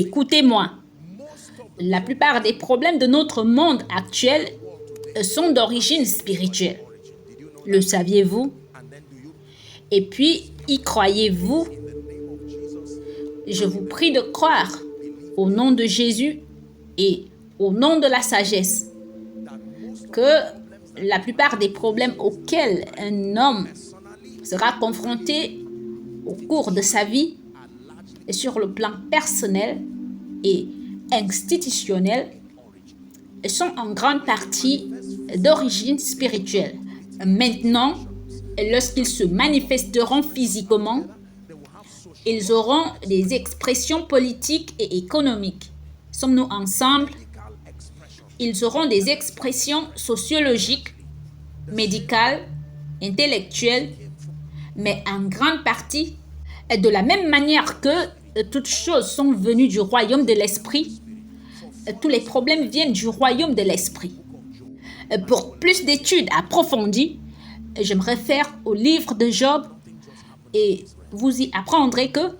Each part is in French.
Écoutez-moi, la plupart des problèmes de notre monde actuel sont d'origine spirituelle. Le saviez-vous? Et puis, y croyez-vous? Je vous prie de croire au nom de Jésus et au nom de la sagesse que la plupart des problèmes auxquels un homme sera confronté au cours de sa vie et sur le plan personnel et institutionnel sont en grande partie d'origine spirituelle. Maintenant, lorsqu'ils se manifesteront physiquement, ils auront des expressions politiques et économiques. Sommes-nous ensemble? Ils auront des expressions sociologiques, médicales, intellectuelles, mais en grande partie, de la même manière que toutes choses sont venues du royaume de l'esprit, tous les problèmes viennent du royaume de l'esprit. Pour plus d'études approfondies, je me réfère au livre de Job et vous y apprendrez que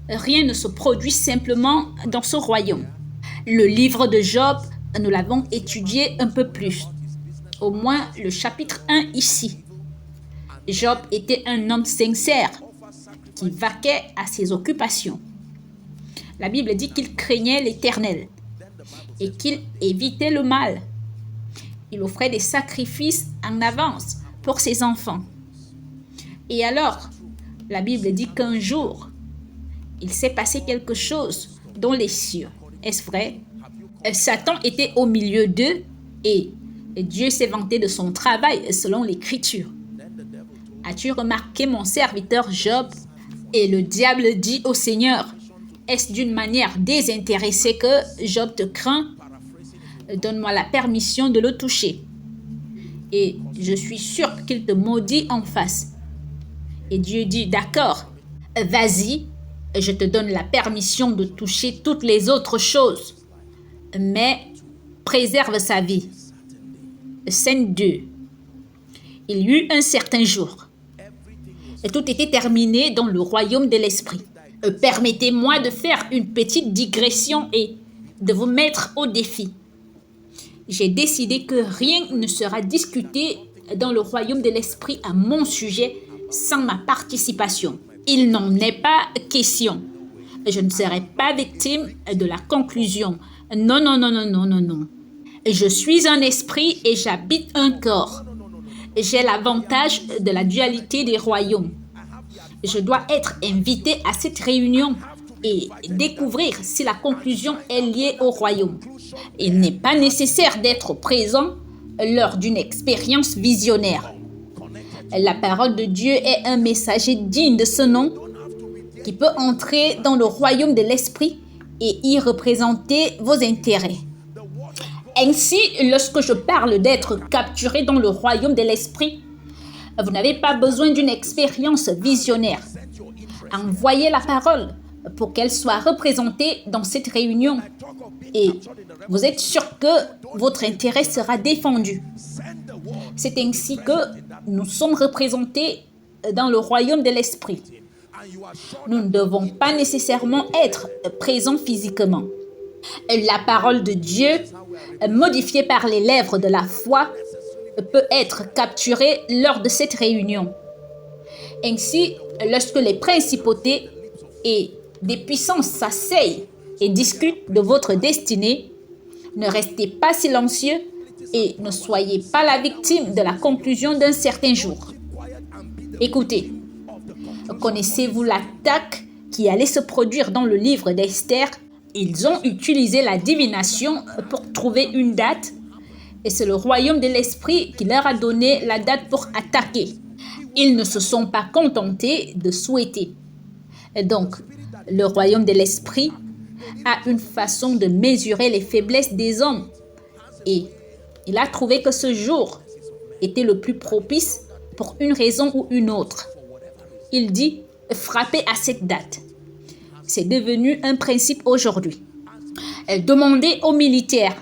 rien ne se produit simplement dans ce royaume. Le livre de Job, nous l'avons étudié un peu plus, au moins le chapitre 1 ici. Job était un homme sincère qui vaquait à ses occupations. La Bible dit qu'il craignait l'Éternel et qu'il évitait le mal. Il offrait des sacrifices en avance pour ses enfants. Et alors, la Bible dit qu'un jour, il s'est passé quelque chose dans les cieux. Est-ce vrai? Satan était au milieu d'eux et Dieu s'est vanté de son travail selon l'Écriture. As-tu remarqué mon serviteur Job? Et le diable dit au Seigneur, est-ce d'une manière désintéressée que Job te craint? Donne-moi la permission de le toucher. Et je suis sûr qu'il te maudit en face. Et Dieu dit, d'accord, vas-y, je te donne la permission de toucher toutes les autres choses, mais préserve sa vie. Scène 2. Il y eut un certain jour. Et tout était terminé dans le royaume de l'esprit. Permettez-moi de faire une petite digression et de vous mettre au défi. J'ai décidé que rien ne sera discuté dans le royaume de l'esprit à mon sujet sans ma participation. Il n'en est pas question. Je ne serai pas victime de la conclusion. Non, non, non, non, non, non, non. Je suis un esprit et j'habite un corps. J'ai l'avantage de la dualité des royaumes. Je dois être invité à cette réunion et découvrir si la conclusion est liée au royaume. Il n'est pas nécessaire d'être présent lors d'une expérience visionnaire. La parole de Dieu est un messager digne de ce nom qui peut entrer dans le royaume de l'esprit et y représenter vos intérêts. Ainsi, lorsque je parle d'être capturé dans le royaume de l'esprit, vous n'avez pas besoin d'une expérience visionnaire. Envoyez la parole pour qu'elle soit représentée dans cette réunion et vous êtes sûr que votre intérêt sera défendu. C'est ainsi que nous sommes représentés dans le royaume de l'esprit. Nous ne devons pas nécessairement être présents physiquement. La parole de Dieu, modifiée par les lèvres de la foi, peut être capturée lors de cette réunion. Ainsi, lorsque les principautés et des puissances s'asseyent et discutent de votre destinée, ne restez pas silencieux et ne soyez pas la victime de la conclusion d'un certain jour. Écoutez, connaissez-vous l'attaque qui allait se produire dans le livre d'Esther? Ils ont utilisé la divination pour trouver une date et c'est le royaume de l'esprit qui leur a donné la date pour attaquer. Ils ne se sont pas contentés de souhaiter. Et donc, le royaume de l'esprit a une façon de mesurer les faiblesses des hommes et il a trouvé que ce jour était le plus propice pour une raison ou une autre. Il dit « frappez à cette date ». C'est devenu un principe aujourd'hui. Demandez aux militaires.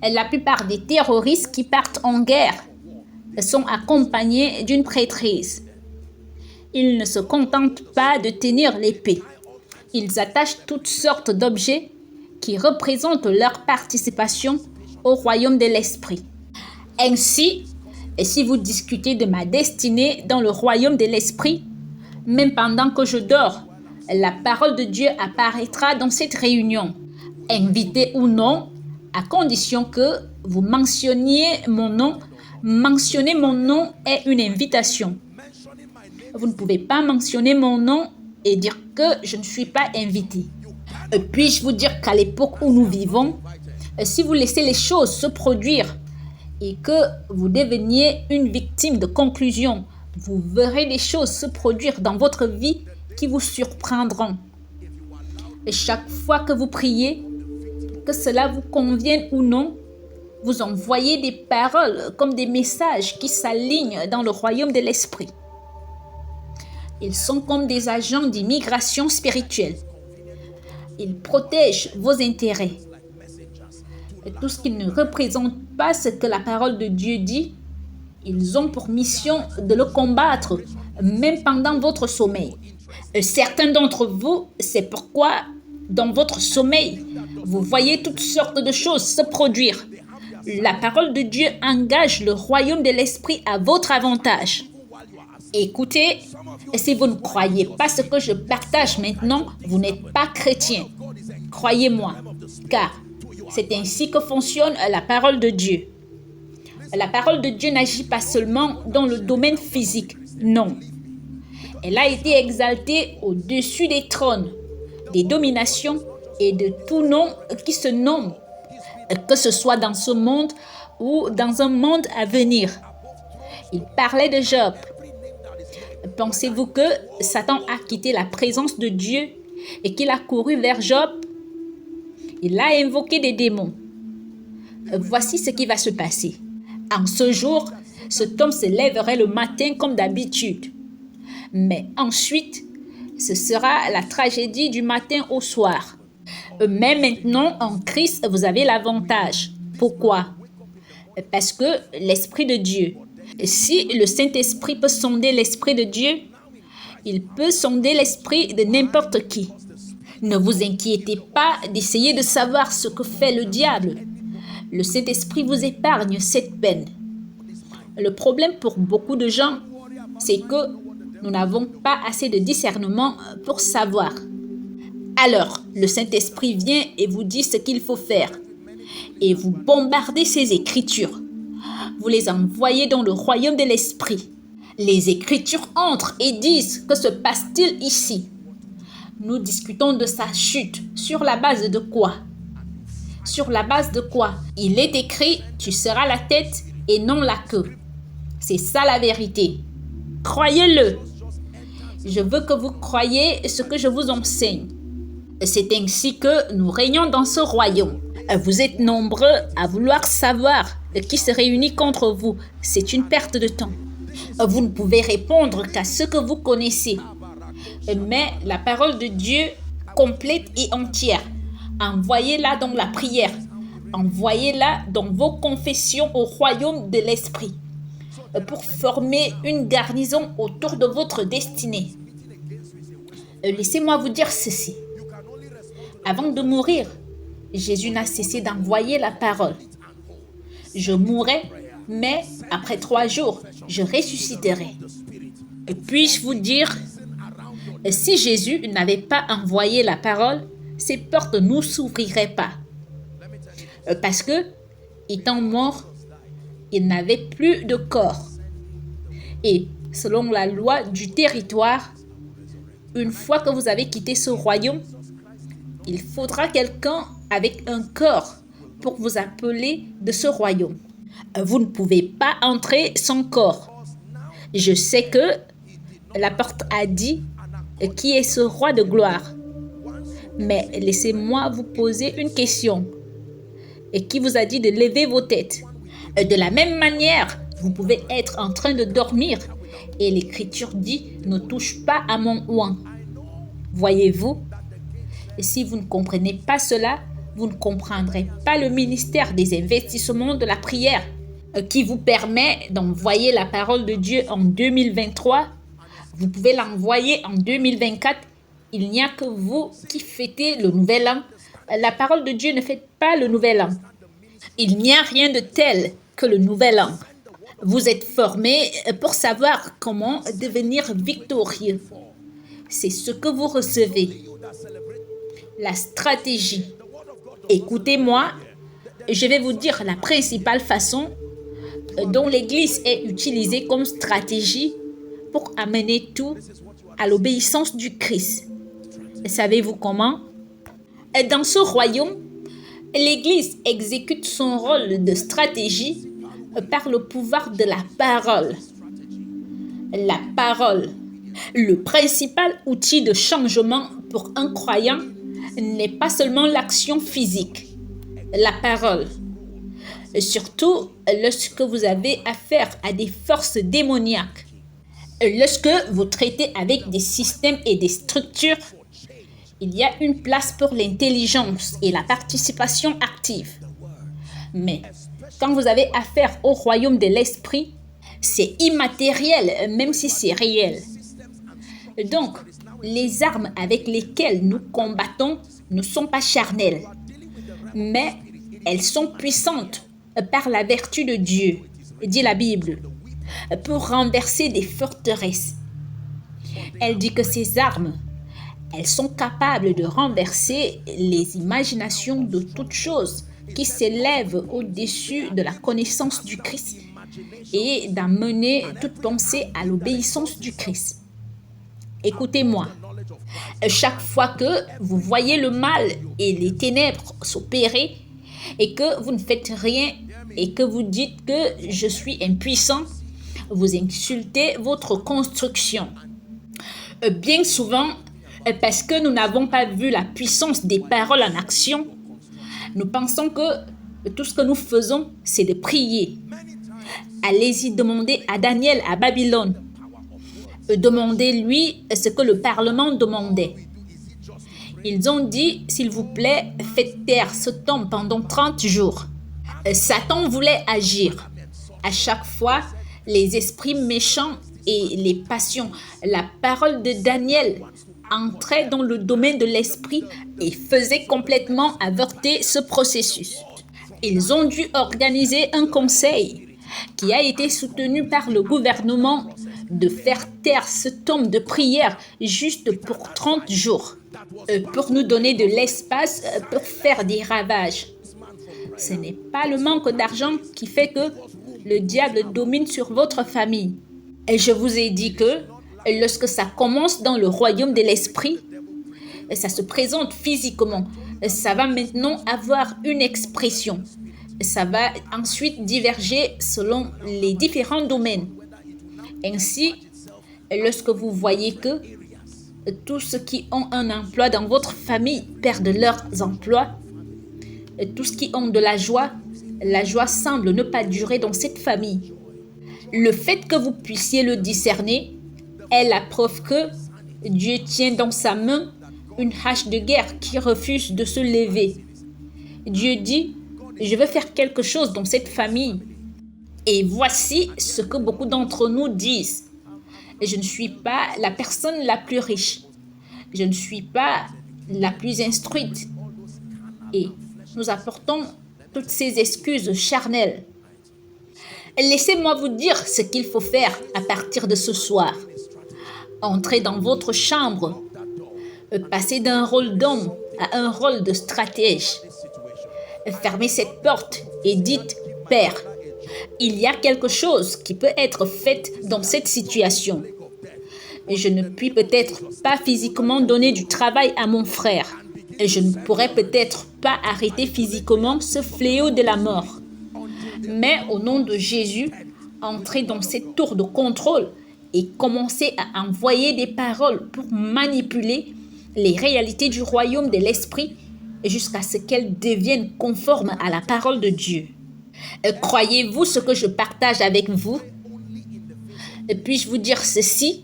La plupart des terroristes qui partent en guerre sont accompagnés d'une prêtrise. Ils ne se contentent pas de tenir l'épée. Ils attachent toutes sortes d'objets qui représentent leur participation au royaume de l'esprit. Ainsi, si vous discutez de ma destinée dans le royaume de l'esprit, même pendant que je dors, la parole de Dieu apparaîtra dans cette réunion. Invité ou non, à condition que vous mentionniez mon nom. Mentionner mon nom est une invitation. Vous ne pouvez pas mentionner mon nom et dire que je ne suis pas invité. Puis-je vous dire qu'à l'époque où nous vivons, si vous laissez les choses se produire et que vous deveniez une victime de conclusion, vous verrez des choses se produire dans votre vie qui vous surprendront. Et chaque fois que vous priez, que cela vous convienne ou non, vous envoyez des paroles comme des messages qui s'alignent dans le royaume de l'esprit. Ils sont comme des agents d'immigration spirituelle. Ils protègent vos intérêts. Et tout ce qui ne représente pas ce que la parole de Dieu dit, ils ont pour mission de le combattre, même pendant votre sommeil. Certains d'entre vous, c'est pourquoi dans votre sommeil, vous voyez toutes sortes de choses se produire. La parole de Dieu engage le royaume de l'esprit à votre avantage. Écoutez, si vous ne croyez pas ce que je partage maintenant, vous n'êtes pas chrétien. Croyez-moi, car c'est ainsi que fonctionne la parole de Dieu. La parole de Dieu n'agit pas seulement dans le domaine physique, non. Elle a été exaltée au-dessus des trônes, des dominations et de tout nom qui se nomme, que ce soit dans ce monde ou dans un monde à venir. Il parlait de Job. Pensez-vous que Satan a quitté la présence de Dieu et qu'il a couru vers Job? Il a invoqué des démons. Voici ce qui va se passer. En ce jour, cet homme se lèverait le matin comme d'habitude. Mais ensuite, ce sera la tragédie du matin au soir. Mais maintenant, en Christ, vous avez l'avantage. Pourquoi? Parce que l'Esprit de Dieu, si le Saint-Esprit peut sonder l'Esprit de Dieu, il peut sonder l'esprit de n'importe qui. Ne vous inquiétez pas d'essayer de savoir ce que fait le diable. Le Saint-Esprit vous épargne cette peine. Le problème pour beaucoup de gens, c'est que nous n'avons pas assez de discernement pour savoir. Alors, le Saint-Esprit vient et vous dit ce qu'il faut faire. Et vous bombardez ces écritures. Vous les envoyez dans le royaume de l'Esprit. Les écritures entrent et disent, que se passe-t-il ici? Nous discutons de sa chute. Sur la base de quoi? Sur la base de quoi? Il est écrit, tu seras la tête et non la queue. C'est ça la vérité. Croyez-le. Je veux que vous croyiez ce que je vous enseigne. C'est ainsi que nous régnons dans ce royaume. Vous êtes nombreux à vouloir savoir qui se réunit contre vous. C'est une perte de temps. Vous ne pouvez répondre qu'à ce que vous connaissez. Mais la parole de Dieu complète et entière, envoyez-la dans la prière. Envoyez-la dans vos confessions au royaume de l'esprit pour former une garnison autour de votre destinée. Laissez-moi vous dire ceci. Avant de mourir, Jésus n'a cessé d'envoyer la parole. Je mourrai, mais après 3 jours, je ressusciterai. Et puis-je vous dire, si Jésus n'avait pas envoyé la parole, ces portes ne s'ouvriraient pas. Parce que, étant mort, il n'avait plus de corps. Et selon la loi du territoire, une fois que vous avez quitté ce royaume, il faudra quelqu'un avec un corps pour vous appeler de ce royaume. Vous ne pouvez pas entrer sans corps. Je sais que la porte a dit qui est ce roi de gloire. Mais laissez-moi vous poser une question. Et qui vous a dit de lever vos têtes? De la même manière, vous pouvez être en train de dormir et l'Écriture dit « Ne touche pas à mon oint ». Voyez-vous? Et si vous ne comprenez pas cela, vous ne comprendrez pas le ministère des investissements de la prière qui vous permet d'envoyer la parole de Dieu en 2023. Vous pouvez l'envoyer en 2024 Il n'y a que vous qui fêtez le nouvel an. La parole de Dieu ne fête pas le nouvel an. Il n'y a rien de tel que le nouvel an. Vous êtes formés pour savoir comment devenir victorieux. C'est ce que vous recevez. La stratégie. Écoutez-moi, je vais vous dire la principale façon dont l'Église est utilisée comme stratégie pour amener tout à l'obéissance du Christ. Savez-vous comment? Dans ce royaume, l'Église exécute son rôle de stratégie par le pouvoir de la parole. La parole, le principal outil de changement pour un croyant, n'est pas seulement l'action physique. La parole, surtout lorsque vous avez affaire à des forces démoniaques, lorsque vous traitez avec des systèmes et des structures, il y a une place pour l'intelligence et la participation active. Mais quand vous avez affaire au royaume de l'esprit, c'est immatériel, même si c'est réel. Donc, les armes avec lesquelles nous combattons ne sont pas charnelles, mais elles sont puissantes par la vertu de Dieu, dit la Bible, pour renverser des forteresses. Elle dit que ces armes, elles sont capables de renverser les imaginations de toutes choses qui s'élèvent au-dessus de la connaissance du Christ et d'amener toute pensée à l'obéissance du Christ. Écoutez-moi, chaque fois que vous voyez le mal et les ténèbres s'opérer et que vous ne faites rien et que vous dites que je suis impuissant, vous insultez votre construction. Bien souvent, parce que nous n'avons pas vu la puissance des paroles en action, nous pensons que tout ce que nous faisons, c'est de prier. Allez-y demander à Daniel à Babylone. Demandez-lui ce que le Parlement demandait. Ils ont dit, s'il vous plaît, faites taire cet homme pendant 30 jours. Satan voulait agir. À chaque fois, les esprits méchants et les passions, la parole de Daniel entrait dans le domaine de l'esprit et faisait complètement avorter ce processus. Ils ont dû organiser un conseil qui a été soutenu par le gouvernement de faire taire cet homme de prière juste pour 30 jours, pour nous donner de l'espace pour faire des ravages. Ce n'est pas le manque d'argent qui fait que le diable domine sur votre famille. Et je vous ai dit que lorsque ça commence dans le royaume de l'esprit, ça se présente physiquement. Ça va maintenant avoir une expression. Ça va ensuite diverger selon les différents domaines. Ainsi, lorsque vous voyez que tous ceux qui ont un emploi dans votre famille perdent leurs emplois, tous ceux qui ont de la joie semble ne pas durer dans cette famille. Le fait que vous puissiez le discerner est la preuve que Dieu tient dans sa main une hache de guerre qui refuse de se lever. Dieu dit, je veux faire quelque chose dans cette famille. Et voici ce que beaucoup d'entre nous disent. Je ne suis pas la personne la plus riche. Je ne suis pas la plus instruite. Et nous apportons toutes ces excuses charnelles. Laissez-moi vous dire ce qu'il faut faire à partir de ce soir. Entrez dans votre chambre. Passez d'un rôle d'homme à un rôle de stratège. Fermez cette porte et dites, Père, il y a quelque chose qui peut être fait dans cette situation. Je ne puis peut-être pas physiquement donner du travail à mon frère. Je ne pourrais peut-être pas arrêter physiquement ce fléau de la mort. Mais au nom de Jésus, entrez dans cette tour de contrôle et commencez à envoyer des paroles pour manipuler les réalités du royaume de l'esprit jusqu'à ce qu'elles deviennent conformes à la parole de Dieu. Croyez-vous ce que je partage avec vous? Puis-je vous dire ceci?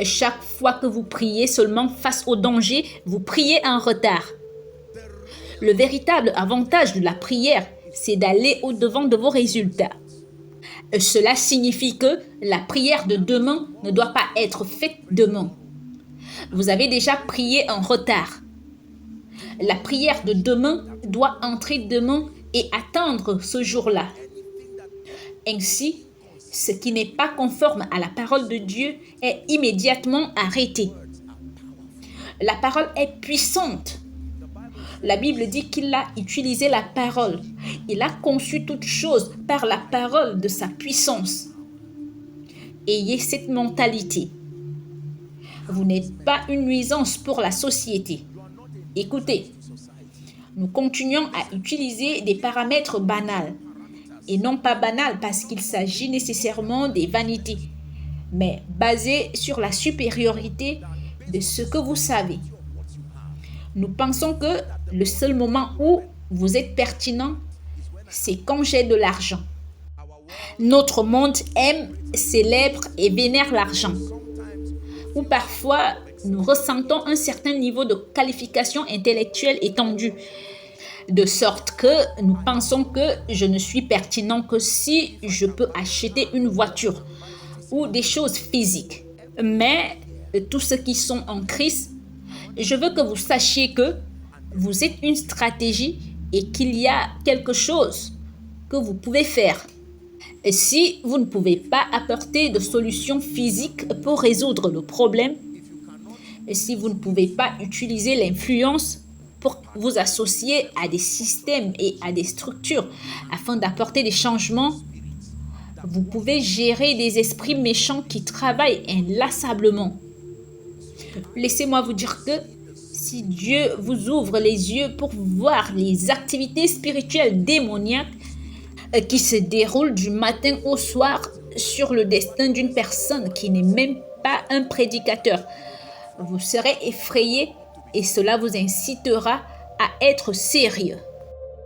Chaque fois que vous priez seulement face au danger, vous priez en retard. Le véritable avantage de la prière, c'est d'aller au-devant de vos résultats. Cela signifie que la prière de demain ne doit pas être faite demain. Vous avez déjà prié en retard. La prière de demain doit entrer demain et attendre ce jour-là. Ainsi, ce qui n'est pas conforme à la parole de Dieu est immédiatement arrêté. La parole est puissante. La Bible dit qu'il a utilisé la parole. Il a conçu toutes choses par la parole de sa puissance. Ayez cette mentalité. Vous n'êtes pas une nuisance pour la société. Écoutez, nous continuons à utiliser des paramètres banals. Et non pas banals parce qu'il s'agit nécessairement des vanités, mais basés sur la supériorité de ce que vous savez. Nous pensons que le seul moment où vous êtes pertinent, c'est quand j'ai de l'argent. Notre monde aime, célèbre et vénère l'argent. Ou parfois, nous ressentons un certain niveau de qualification intellectuelle étendue, de sorte que nous pensons que je ne suis pertinent que si je peux acheter une voiture ou des choses physiques. Mais tous ceux qui sont en Christ, je veux que vous sachiez que vous êtes une stratégie et qu'il y a quelque chose que vous pouvez faire. Et si vous ne pouvez pas apporter de solution physique pour résoudre le problème, et si vous ne pouvez pas utiliser l'influence pour vous associer à des systèmes et à des structures afin d'apporter des changements, vous pouvez gérer des esprits méchants qui travaillent inlassablement. Laissez-moi vous dire que si Dieu vous ouvre les yeux pour voir les activités spirituelles démoniaques qui se déroulent du matin au soir sur le destin d'une personne qui n'est même pas un prédicateur, vous serez effrayé et cela vous incitera à être sérieux.